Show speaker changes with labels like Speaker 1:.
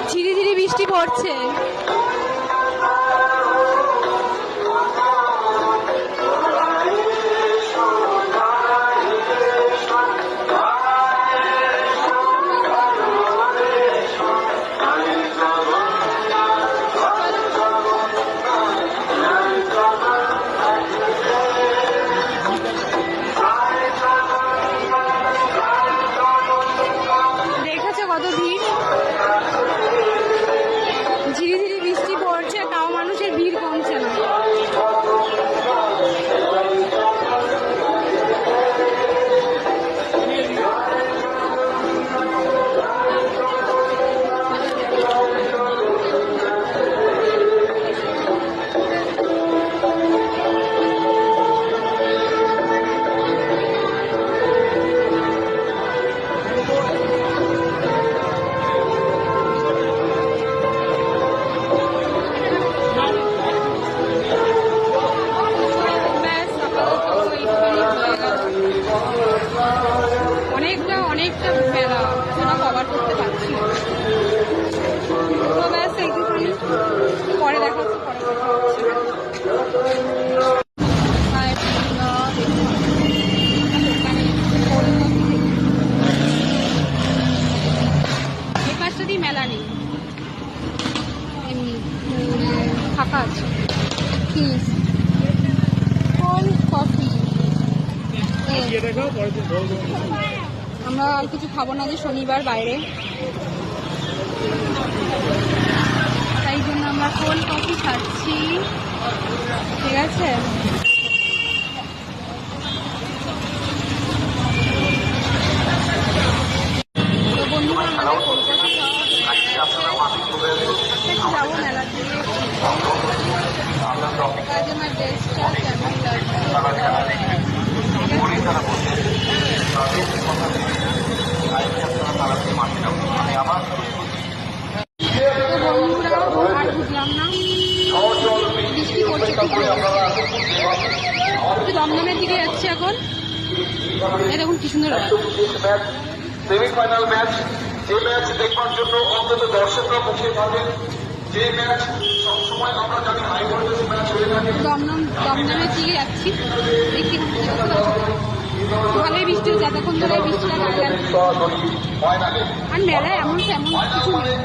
Speaker 1: ঝিরি ঝিরি বৃষ্টি পড়ছে। দেখেছো কত ভিড়? ঝিরি ঝিরি বৃষ্টি পড়ছে, তাও মানুষের ভিড় কমছে না। অনেকটা মেলা ওরা কভার করতে পারছি না, তো ব্যাস একটুখানি পরে দেখা হচ্ছে, পরে কথা হচ্ছে। এই পাশটা দিয়ে মেলা নেই, এমনি ফাঁকা আছে। কফি আমরা আর কিছু খাবো না, যে শনিবার বাইরে, তাই জন্য আমরা কোল্ড কফি খাচ্ছি। ঠিক আছে, তো বন্ধুরা আমাদের কোল্ড কফি যাবো মেলা দিয়ে, তাই জন্য ড্রেসটা কেমন লাগছে। দমদমের দিকে যাচ্ছি এখন। দেখুন কি সুন্দর
Speaker 2: সেমিফাইনাল ম্যাচ, যে ম্যাচ দেখবার জন্য অন্তত দর্শকরা মুখে থাকেন, যে ম্যাচ সবসময় আমরা জানি হাই ভোল্টেজ ম্যাচ হয়ে থাকে।
Speaker 1: দমদমের দিকে যাচ্ছি, দেখি ভালোই বৃষ্টি হচ্ছে, এতক্ষণ ধরে বৃষ্টিটা আর মেলায় এমন কিছু নেই।